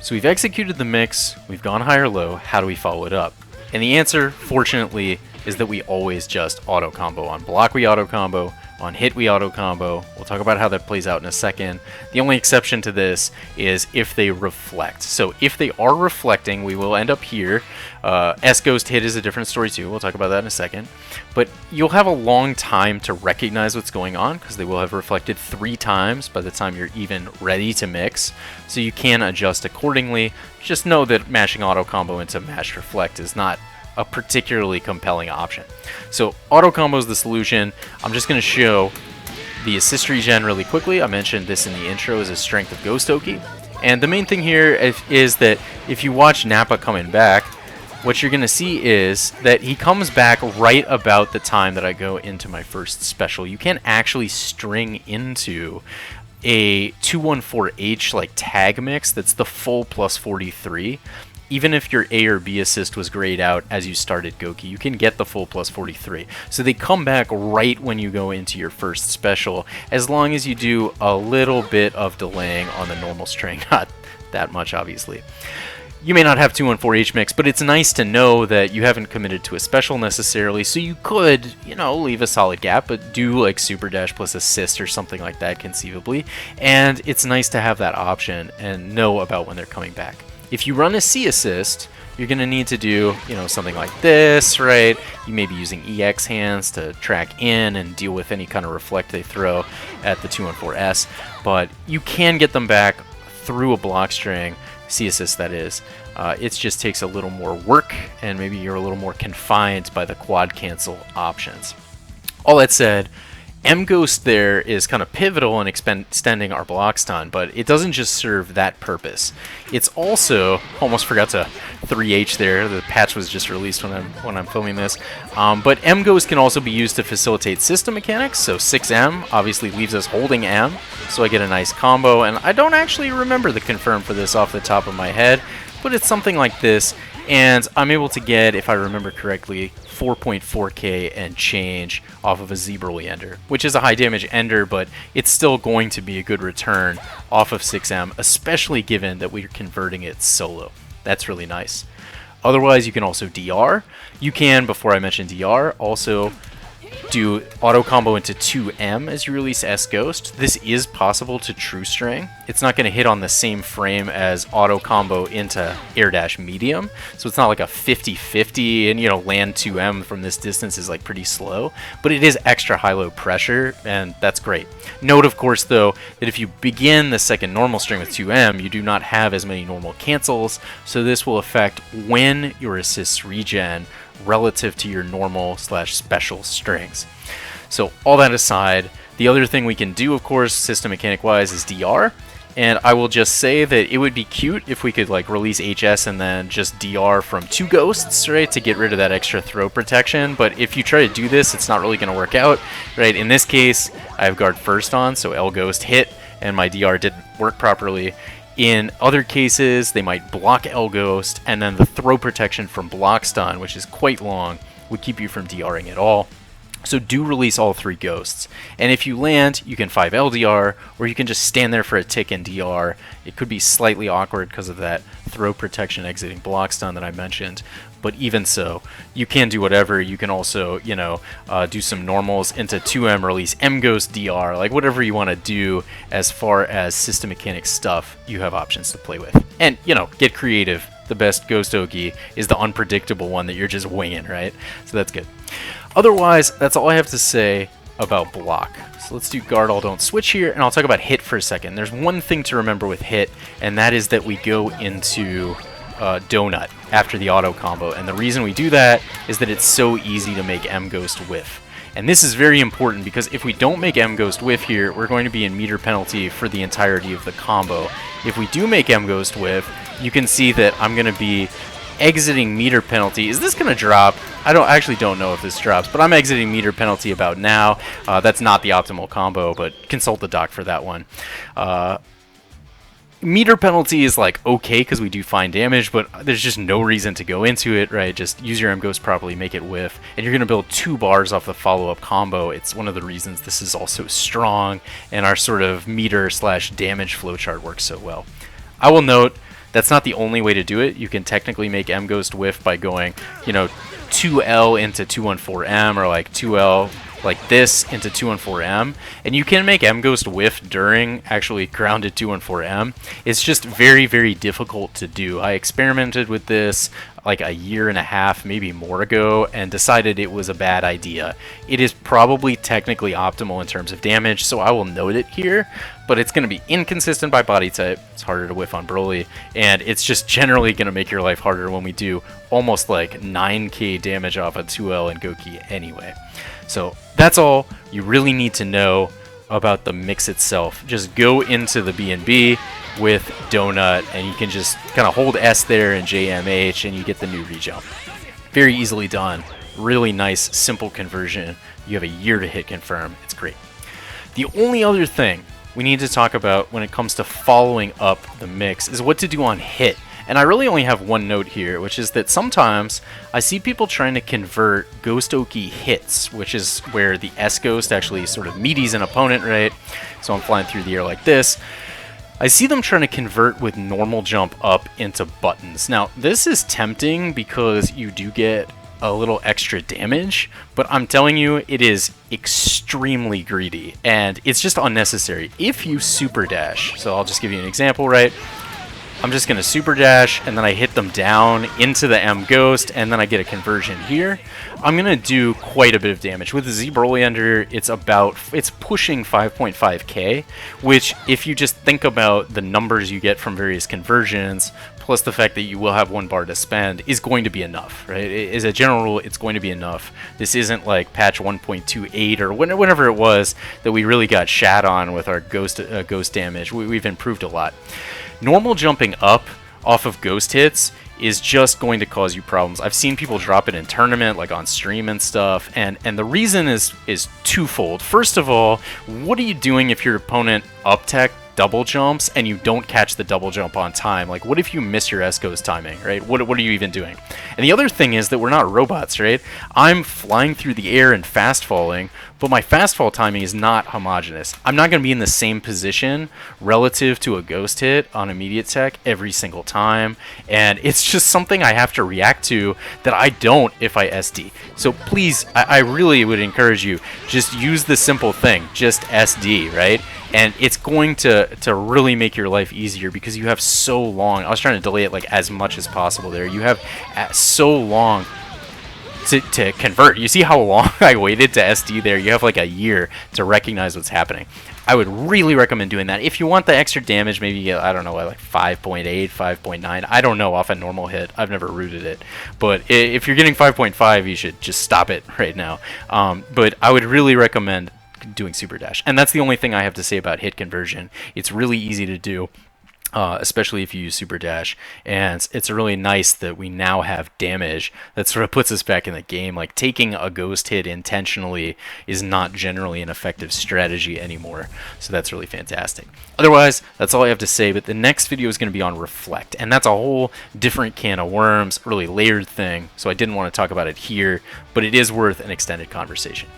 So we've executed the mix, we've gone high or low, how do we follow it up? And the answer, fortunately, is that we always just auto combo. On block we auto combo, on hit we auto combo. We'll talk about how that plays out in a second. The only exception to this is if they reflect. So if they are reflecting, we will end up here. S-Ghost hit is a different story too. We'll talk about that in a second. But you'll have a long time to recognize what's going on because they will have reflected 3 times by the time you're even ready to mix. So you can adjust accordingly. Just know that mashing auto combo into mash reflect is not a particularly compelling option. So auto combo is the solution. I'm just going to show the assist regen really quickly. I mentioned this in the intro as a strength of Ghoki. And the main thing here is that if you watch Nappa coming back, what you're going to see is that he comes back right about the time that I go into my first special. You can't actually string into a 214H like tag mix that's the full plus 43. Even if your A or B assist was grayed out as you started Ghoki, you can get the full plus 43. So they come back right when you go into your first special, as long as you do a little bit of delaying on the normal string. Not that much, obviously. You may not have 214H mix, but it's nice to know that you haven't committed to a special necessarily, so you could, you know, leave a solid gap, but do like Super Dash plus assist or something like that conceivably. And it's nice to have that option and know about when they're coming back. If you run a C assist, you're going to need to do, you know, something like this, right? You may be using EX hands to track in and deal with any kind of reflect they throw at the 214S, but you can get them back through a block string, C assist that is. It just takes a little more work, and maybe you're a little more confined by the quad cancel options. All that said, M-Ghost there is kind of pivotal in extending our block stun, but it doesn't just serve that purpose. It's also, almost forgot to 3H there, the patch was just released when I'm filming this, but M-Ghost can also be used to facilitate system mechanics, so 6M obviously leaves us holding M, so I get a nice combo, and I don't actually remember the confirm for this off the top of my head, but it's something like this, and I'm able to get, if I remember correctly, 4.4k and change off of a Zebrally Ender, which is a high damage Ender, but it's still going to be a good return off of 6M, especially given that we're converting it solo. That's really nice. Otherwise, you can also DR. You can, before I mention DR, also do auto combo into 2M as you release S-Ghost. This is possible to True String. It's not going to hit on the same frame as auto combo into Air Dash Medium, so it's not like a 50-50, and you know, land 2M from this distance is like pretty slow, but it is extra high-low pressure, and that's great. Note, of course, though, that if you begin the second normal string with 2M, you do not have as many normal cancels, so this will affect when your assists regen relative to your normal / special strings. So all that aside, the other thing we can do, of course, system mechanic wise, is DR, and I will just say that it would be cute if we could like release HS and then just DR from 2 ghosts, right, to get rid of that extra throw protection. But if you try to do this, it's not really going to work out, right? In this case, I have guard first on, so L ghost hit and my DR didn't work properly. In other cases, they might block L-Ghost, and then the throw protection from block stun, which is quite long, would keep you from DRing at all. So do release all 3 ghosts. And if you land, you can 5 LDR, or you can just stand there for a tick and DR. It could be slightly awkward because of that throw protection exiting block stun that I mentioned. But even so, you can do whatever. You can also, you know, do some normals into 2M, release M-Ghost DR, like whatever you want to do as far as system mechanics stuff, you have options to play with. And, you know, get creative. The best Ghoki is the unpredictable one that you're just winging, right? So that's good. Otherwise, that's all I have to say about block. So let's do guard all don't switch here, and I'll talk about hit for a second. There's one thing to remember with hit, and that is that we go into donut after the auto combo, and the reason we do that is that it's so easy to make M-Ghost whiff. And this is very important because if we don't make M-Ghost whiff here, we're going to be in meter penalty for the entirety of the combo. If we do make M-Ghost whiff, you can see that I'm going to be exiting meter penalty. Is this going to drop? I actually don't know if this drops, but I'm exiting meter penalty about now. That's not the optimal combo, but consult the doc for that one. Meter penalty is like okay because we do fine damage, but there's just no reason to go into it, right? Just use your M-Ghost properly, make it whiff, and you're going to build 2 bars off the follow-up combo. It's one of the reasons this is also strong, and our sort of meter / damage flowchart works so well. I will note That's not the only way to do it. You can technically make M Ghost whiff by going, you know, 2L into 214M, or like 2L like this into 214M, and you can make M Ghost whiff during actually grounded 214M. It's just very, very difficult to do. I experimented with this like a year and a half, maybe more ago, and decided it was a bad idea. It is probably technically optimal in terms of damage, so I will note it here, but it's going to be inconsistent by body type. It's harder to whiff on Broly, and it's just generally going to make your life harder when we do almost like 9k damage off a 2L and Ghoki anyway. So that's all you really need to know about the mix itself. Just go into the B&B with Donut, and you can just kind of hold S there and JMH, and you get the new rejump. Very easily done. Really nice, simple conversion. You have a year to hit confirm. It's great. The only other thing we need to talk about when it comes to following up the mix is what to do on hit. And I really only have one note here, which is that sometimes I see people trying to convert Ghoki hits, which is where the S-Ghost actually sort of meaties an opponent, right? So I'm flying through the air like this. I see them trying to convert with normal jump up into buttons. Now, this is tempting because you do get a little extra damage, but I'm telling you, it is extremely greedy, and it's just unnecessary. If you super dash, so I'll just give you an example, right? I'm just going to super dash, and then I hit them down into the M Ghost, and then I get a conversion here. I'm going to do quite a bit of damage. With the Z Broly Ender, it's pushing 5.5k, which if you just think about the numbers you get from various conversions, plus the fact that you will have 1 bar to spend, is going to be enough, right? As a general rule, it's going to be enough. This isn't like patch 1.28 or whenever it was that we really got shat on with our ghost damage. We've improved a lot. Normal jumping up off of ghost hits is just going to cause you problems. I've seen people drop it in tournament, like on stream and stuff, and the reason is twofold. First of all, what are you doing if your opponent up tech double jumps and you don't catch the double jump on time? Like, what if you miss your S-Ghost timing, right? What are you even doing? And the other thing is that we're not robots, right? I'm flying through the air and fast falling, but my fast fall timing is not homogeneous. I'm not going to be in the same position relative to a ghost hit on immediate tech every single time, and it's just something I have to react to that I don't if I SD. So please, I really would encourage you, just use the simple thing, just SD, right? And it's going to really make your life easier because you have so long. I was trying to delay it like as much as possible there. You have so long to convert. You see how long I waited to SD there? You have like a year to recognize what's happening. I would really recommend doing that. If you want the extra damage, maybe you get, I don't know, like 5.8, 5.9. I don't know off a normal hit. I've never rooted it. But if you're getting 5.5, you should just stop it right now. But I would really recommend doing super dash, and that's the only thing I have to say about hit conversion. It's really easy to do, especially if you use super dash, and it's really nice that we now have damage that sort of puts us back in the game. Like, taking a ghost hit intentionally is not generally an effective strategy anymore, so that's really fantastic. Otherwise, that's all I have to say, but the next video is going to be on Reflect, and that's a whole different can of worms, really layered thing, so I didn't want to talk about it here, but it is worth an extended conversation.